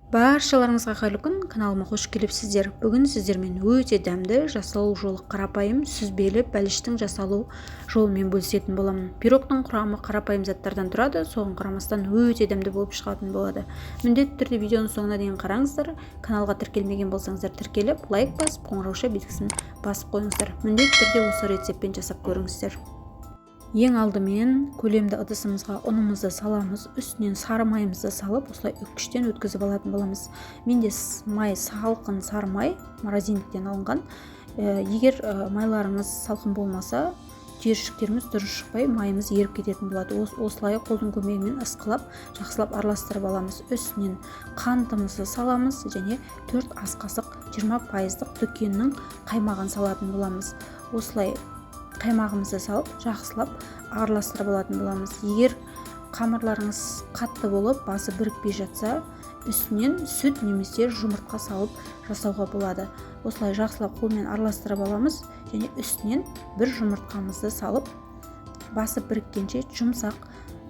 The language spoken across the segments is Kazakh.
Баршаларыңызға қайырлы күн, каналыма қош келіпсіздер. Бүгін сіздермен өте дәмді жасалу жолы қарапайым сүзбелі бәліштің жасалу жолымен бөлісетін боламын. Пирогтың құрамы қарапайым заттардан тұрады, соған қарамастан өте дәмді болып шығатын болады. Міндетті түрде видеоның соңына дейін қараңыздар. Каналға тіркелмеген болсаңыздар тіркеліп, лайк басып, қоңырауша белгісін басып қойыңыздар. Міндетті түрде осы рецептпен жасап көріңіздер. Ең алдымен көлемді ыдысымызға ұнымызды саламыз, үстінен сары майымызды салып, осылай үккіштен өткізіп алатын боламыз. Менде май салқын сары май, морозильниктен алынған. Егер майларыңыз салқын болмаса, түйіршіктеріміз дұрыс шықпай, майымыз еріп кететін болады. Осылай қолдың көмегімен ысқылап, жақсылап араластырып аламыз. Үстінен қантымызды саламыз және 4 ас қасық 20% дүкеннің қаймағын салатын боламыз. Осылай қаймағымызды салып, жақсылап араластырып алатын боламыз. Егер қамырларыңыз қатты болып, басы бірікпей жатса, үстінен сүт немесе жұмыртқа салып жасауға болады. Осылай жақсылап қолмен араластырып аламыз және үстінен бір жұмыртқамызды салып, басы біріккенше жұмсақ,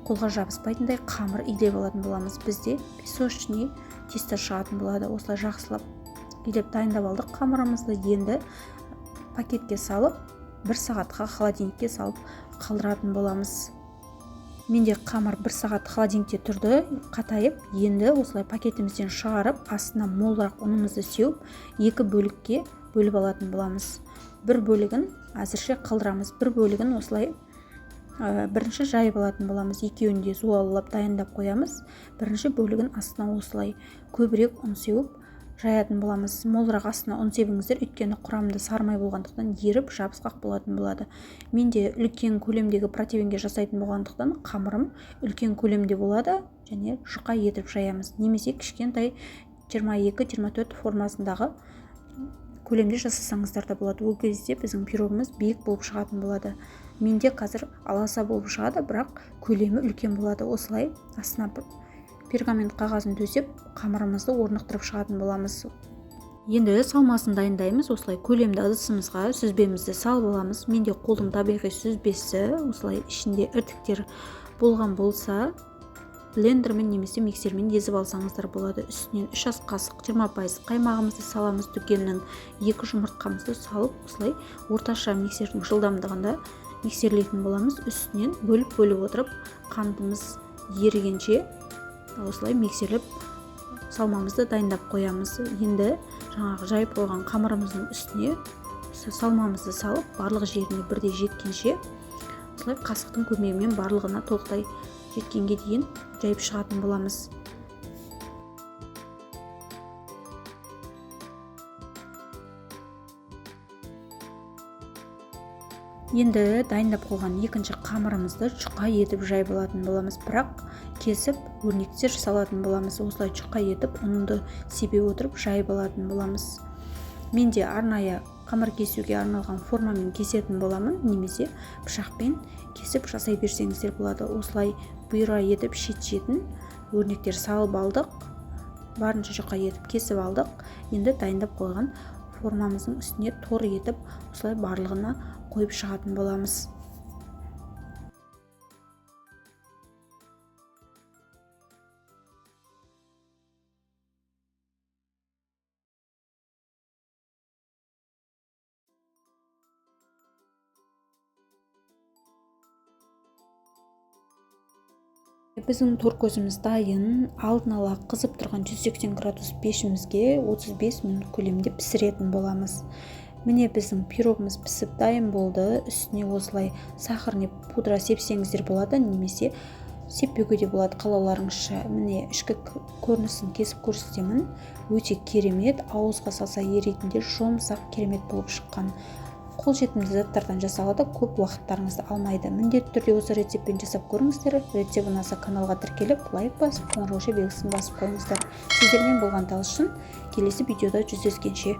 қолға жабыспайтындай қамыр илеп алатын боламыз. Бізде песочный тесто шығатын болады. Осылай жақсылап илеп дайындап алдық қамырымызды. Енді пакетке салып, 1 сағатқа холодильникке салып қалдыратын боламыз. Менде қамыр 1 сағат холодильникте тұрды, қатайып, енді осылай пакетімізден шығарып, астына молырақ ұнымызды сеуіп, 2 бөлікке бөліп алатын боламыз. Бір бөлігін әзірше қалдырамыз, бір бөлігін осылай бірінші жайып алатын боламыз. Екеуін де зуалап дайындап қоямыз. Бірінші бөлігін астына осылай көбірек ұн сеуіп жаятын боламыз. Молырақ астына ұн себіңіздер, өйткені құрамында сары май болғандықтан еріп жабысқақ болатын болады. Менде үлкен көлемдегі протеинге жасайтын болғандықтан қамырым үлкен көлемде болады және жұқа етіп жаямыз. Немесе кішкентай 22-24 формасындағы көлемде жасасаңыздар да болады. Ол кезде біздің пирогымыз биік болып шығатын болады. Менде қазір аласа болып шығады, бірақ көлемі үлкен болады. Осылай астына пергамент қағазын төсеп, қамырымызды орнықтырып шығатын боламыз. Енді салмасын дайындаймыз. Осылай көлемді ыдысымызға сүзбемізді салып аламыз. Менде қолдың табиғи сүзбесі, осылай ішінде іртіктер болған болса, блендермен немесе миксермен езіп алсаңыздар болады. Үстінен 3 ас қасық 20% қаймағымызды саламыз. Дүкеннің 2 жұмыртқамызды салып, осылай орташа миксердің жылдамдығында миксерлейтін боламыз. Үстінен бөліп отырып, қантымыз ерігенше осылай миксерлеп салмамызды дайындап қоямыз. Енді жаңағы жайып қойған қамырымыздың үстіне салмамызды салып, барлық жеріне бірдей жеткенше осылай қасықтың көмегімен барлығына толықтай жеткенге дейін жайып шығатын боламыз. Енді дайындап қойған екінші қамырымызды жұқа етіп жайып алатын боламыз, бірақ кесіп өрнектер жасалатын боламыз. Осылай жұқа етіп ұнды себе отырып жайып алатын боламыз. Менде арнайы қамыр кесуге арналған формамен кесетін боламын, немесе пышақпен кесіп жасай берсеңіздер болады. Осылай бұйра етіп шет-шетін өрнектер салып алдық, барынша жұқа етіп кесіп алдық. Енді дайындап қойған формамыздың үстіне тор етіп осылай барлығына қойып шығатын боламыз. Біздің тор көзіміз дайын. Алдын ала қызып тұрған 180 градус пешімізге 35 минут көлемде пісіретін боламыз. Міне біздің пирогымыз пісіп дайын болды. Үстіне осылай сахарный пудра сепсеңіздер болады, немесе сеппеуге де болады, қалауларыңызша. Міне ішкі көрінісін кесіп көрсетемін. Өте керемет, ауызға салса ерейтіндей жұмсақ, керемет болып шыққан. Қолжетімді заттардан жасалады, көп уақыттарыңызды алмайды. Міндетті түрде осы рецептпен жасап көріңіздер. Рецепт ұнаса каналға тіркеліп, лайк басып, қоңырауша белгісін басып қойыңыздар. Сіздермен болған талшын, келесі видеода жүздескенше.